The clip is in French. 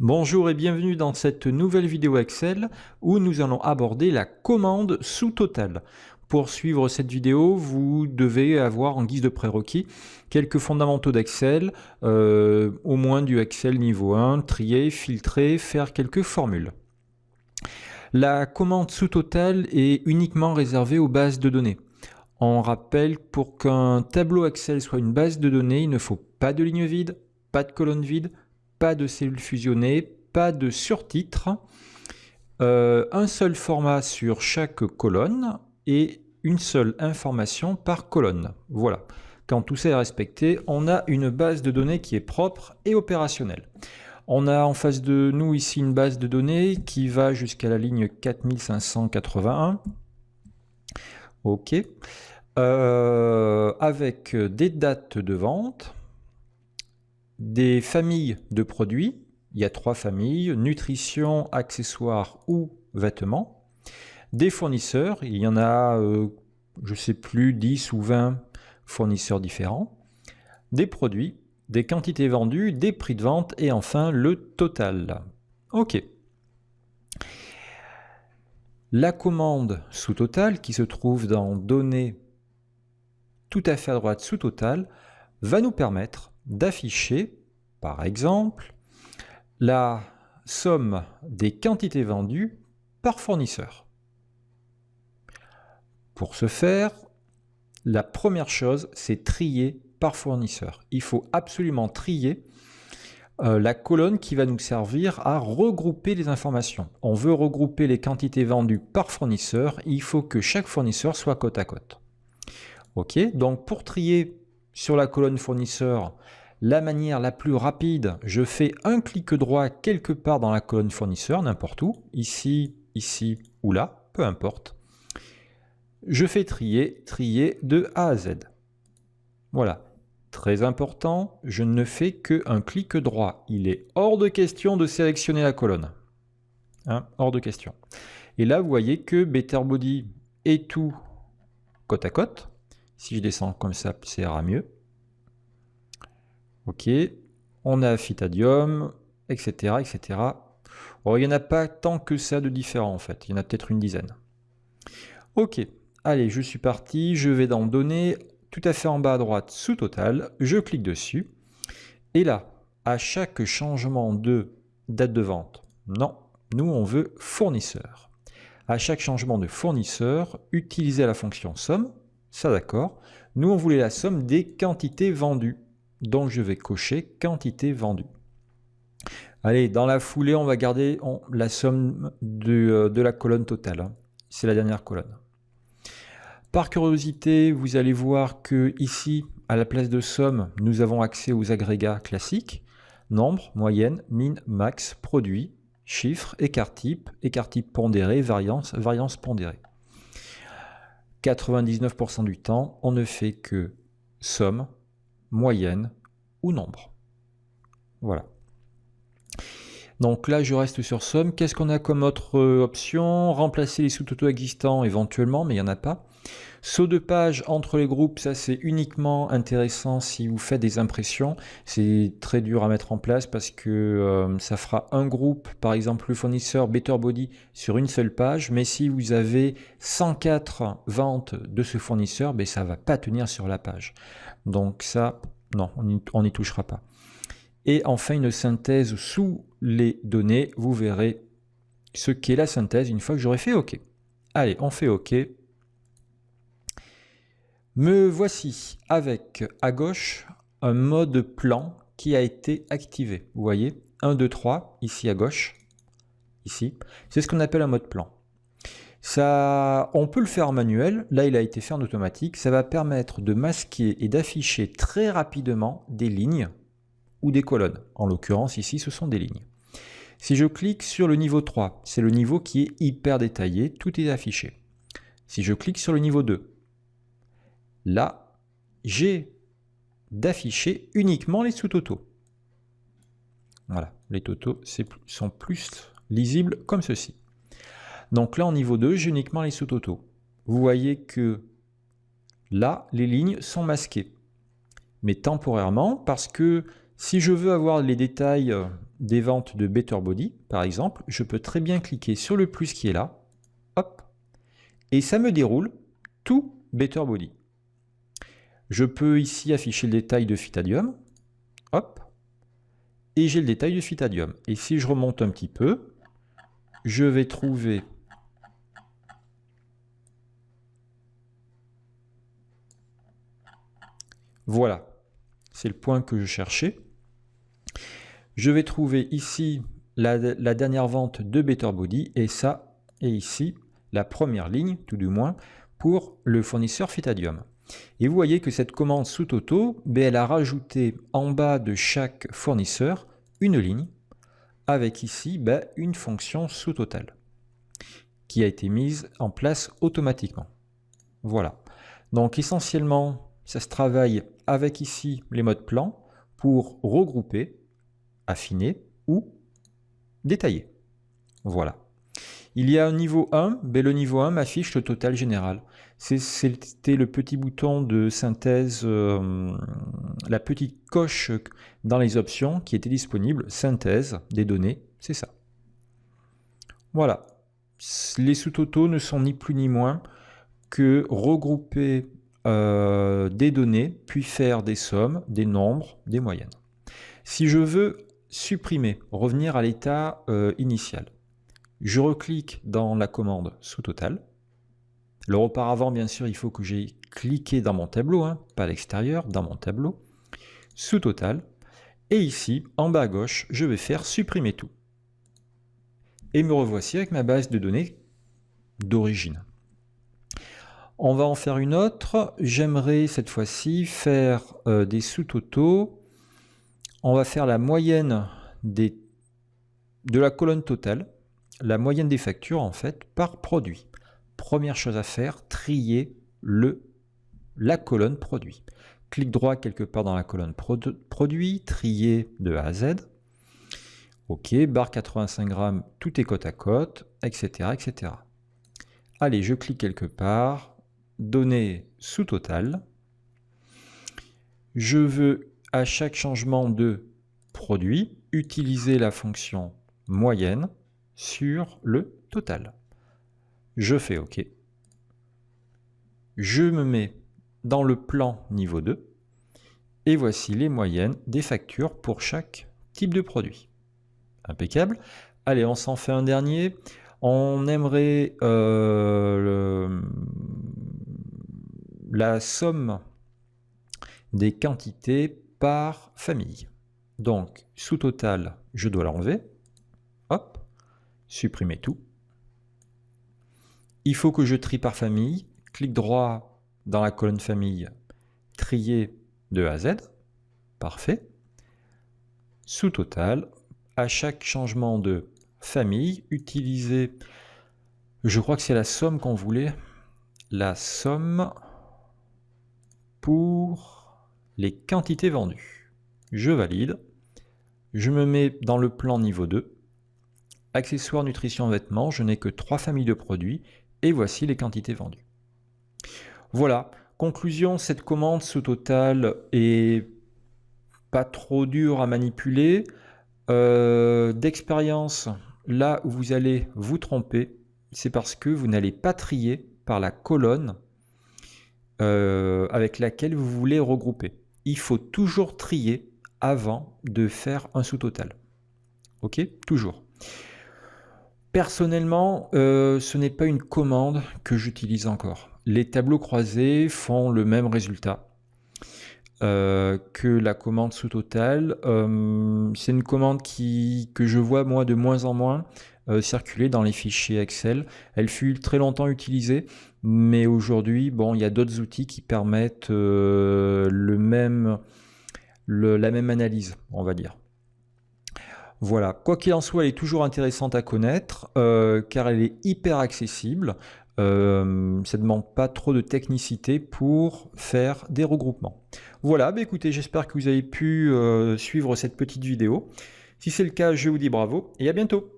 Bonjour et bienvenue dans cette nouvelle vidéo Excel où nous allons aborder la commande sous total. Pour suivre cette vidéo, vous devez avoir en guise de prérequis quelques fondamentaux d'Excel, au moins du Excel niveau 1, trier, filtrer, faire quelques formules. La commande sous total est uniquement réservée aux bases de données. On rappelle, pour qu'un tableau Excel soit une base de données, il ne faut pas de ligne vide, pas de colonne vide, pas de cellules fusionnées, pas de surtitres, un seul format sur chaque colonne et une seule information par colonne. Voilà. Quand tout ça est respecté, on a une base de données qui est propre et opérationnelle. On a en face de nous ici une base de données qui va jusqu'à la ligne 4581. OK. Avec des dates de vente, des familles de produits. Il y a 3 familles: nutrition, accessoires ou vêtements. Des fournisseurs, il y en a, je ne sais plus, 10 ou 20 fournisseurs différents. Des produits, des quantités vendues, des prix de vente et enfin le total. OK. La commande sous total, qui se trouve dans données tout à fait à droite sous total, va nous permettre d'afficher, par exemple, la somme des quantités vendues par fournisseur. Pour ce faire, la première chose, c'est trier par fournisseur. Il faut absolument trier la colonne qui va nous servir à regrouper les informations. On veut regrouper les quantités vendues par fournisseur, il faut que chaque fournisseur soit côte à côte. OK, donc pour trier sur la colonne fournisseur, la manière la plus rapide, je fais un clic droit quelque part dans la colonne fournisseur, n'importe où, ici, ici ou là, peu importe. Je fais trier de A à Z. Voilà. Très important, je ne fais qu'un clic droit. Il est hors de question de sélectionner la colonne. Hein, hors de question. Et là, vous voyez que Better Body est tout côte à côte. Si je descends comme ça ira mieux. OK. On a Phytadium, etc., etc. Bon, il n'y en a pas tant que ça de différents en fait. Il y en a peut-être une dizaine. OK. Allez, je suis parti. Je vais dans Données, tout à fait en bas à droite, sous total. Je clique dessus. Et là, à chaque changement de date de vente, non, nous on veut fournisseur. À chaque changement de fournisseur, utilisez la fonction somme. Ça d'accord. Nous on voulait la somme des quantités vendues. Donc je vais cocher quantité vendue. Allez, dans la foulée, on va garder la somme de la colonne totale. Hein. C'est la dernière colonne. Par curiosité, vous allez voir que ici, à la place de somme, nous avons accès aux agrégats classiques: nombre, moyenne, min, max, produit, chiffre, écart type pondéré, variance, variance pondérée. 99% du temps, on ne fait que somme, moyenne ou nombre. Voilà. Donc là, je reste sur somme. Qu'est-ce qu'on a comme autre option? Remplacer les sous-totaux existants éventuellement, mais il n'y en a pas. Saut de page entre les groupes, ça c'est uniquement intéressant si vous faites des impressions. C'est très dur à mettre en place parce que ça fera un groupe, par exemple le fournisseur Better Body, sur une seule page. Mais si vous avez 104 ventes de ce fournisseur, ben, ça ne va pas tenir sur la page. Donc ça, non, on n'y touchera pas. Et enfin, une synthèse sous les données. Vous verrez ce qu'est la synthèse une fois que j'aurai fait OK. Allez, on fait OK. Me voici avec, à gauche, un mode plan qui a été activé. Vous voyez, 1, 2, 3, ici à gauche, ici. C'est ce qu'on appelle un mode plan. Ça, on peut le faire en manuel. Là, il a été fait en automatique. Ça va permettre de masquer et d'afficher très rapidement des lignes ou des colonnes. En l'occurrence, ici, ce sont des lignes. Si je clique sur le niveau 3, c'est le niveau qui est hyper détaillé, tout est affiché. Si je clique sur le niveau 2, là, j'ai d'afficher uniquement les sous-totaux. Voilà, les totaux sont plus lisibles comme ceci. Donc là, en niveau 2, j'ai uniquement les sous-totaux. Vous voyez que là, les lignes sont masquées. Mais temporairement, parce que Si je veux avoir les détails des ventes de Better Body, par exemple, je peux très bien cliquer sur le plus qui est là, hop, et ça me déroule tout Better Body. Je peux ici afficher le détail de Phytadium, hop, et j'ai le détail de Phytadium. Et si je remonte un petit peu, je vais trouver voilà, c'est le point que je cherchais. Je vais trouver ici la dernière vente de Better Body et ça, et ici, la première ligne, tout du moins, pour le fournisseur Phytadium. Et vous voyez que cette commande sous Toto, elle a rajouté en bas de chaque fournisseur une ligne avec ici une fonction sous total qui a été mise en place automatiquement. Voilà. Donc essentiellement, ça se travaille avec ici les modes plan pour regrouper, affiner ou détailler. Voilà. Il y a un niveau 1, le niveau 1 m'affiche le total général. C'était le petit bouton de synthèse, la petite coche dans les options qui était disponible, synthèse des données, c'est ça. Voilà. Les sous-totaux ne sont ni plus ni moins que regrouper des données, puis faire des sommes, des nombres, des moyennes. Si je veux supprimer, revenir à l'état initial, je reclique dans la commande sous total. Alors auparavant, bien sûr, il faut que j'ai cliqué dans mon tableau, pas à l'extérieur, dans mon tableau, sous total. Et ici, en bas à gauche, je vais faire supprimer tout. Et me revoici avec ma base de données d'origine. On va en faire une autre. J'aimerais cette fois-ci faire des sous-totaux. On va faire la moyenne de la colonne totale, la moyenne des factures en fait par produit. Première chose à faire, trier la colonne produit. Clic droit quelque part dans la colonne produit, trier de A à Z. OK, barre 85 grammes, tout est côte à côte, etc., etc. Allez, je clique quelque part, données sous total. Je veux à chaque changement de produit utiliser la fonction moyenne sur le total. Je fais OK. Je me mets dans le plan niveau 2 et voici les moyennes des factures pour chaque type de produit. Impeccable. Allez, on s'en fait un dernier. On aimerait la somme des quantités par famille. Donc, sous total, je dois l'enlever. Hop, supprimer tout. Il faut que je trie par famille. Clic droit dans la colonne famille, trier de A à Z. Parfait. Sous total, à chaque changement de famille, utiliser, je crois que c'est la somme qu'on voulait, la somme pour les quantités vendues. Je valide. Je me mets dans le plan niveau 2. Accessoires, nutrition, vêtements, je n'ai que 3 familles de produits et voici les quantités vendues. Voilà, conclusion, cette commande sous total est pas trop dure à manipuler. D'expérience, là où vous allez vous tromper, c'est parce que vous n'allez pas trier par la colonne avec laquelle vous voulez regrouper. Il faut toujours trier avant de faire un sous-total. Ok, toujours. Personnellement, ce n'est pas une commande que j'utilise encore. Les tableaux croisés font le même résultat que la commande sous total. C'est une commande que je vois moi de moins en moins circuler dans les fichiers Excel. Elle fut très longtemps utilisée, mais aujourd'hui, bon, il y a d'autres outils qui permettent la même analyse, on va dire. Voilà, quoi qu'il en soit, elle est toujours intéressante à connaître car elle est hyper accessible. Ça ne demande pas trop de technicité pour faire des regroupements. Voilà, écoutez, j'espère que vous avez pu suivre cette petite vidéo. Si c'est le cas, je vous dis bravo et à bientôt.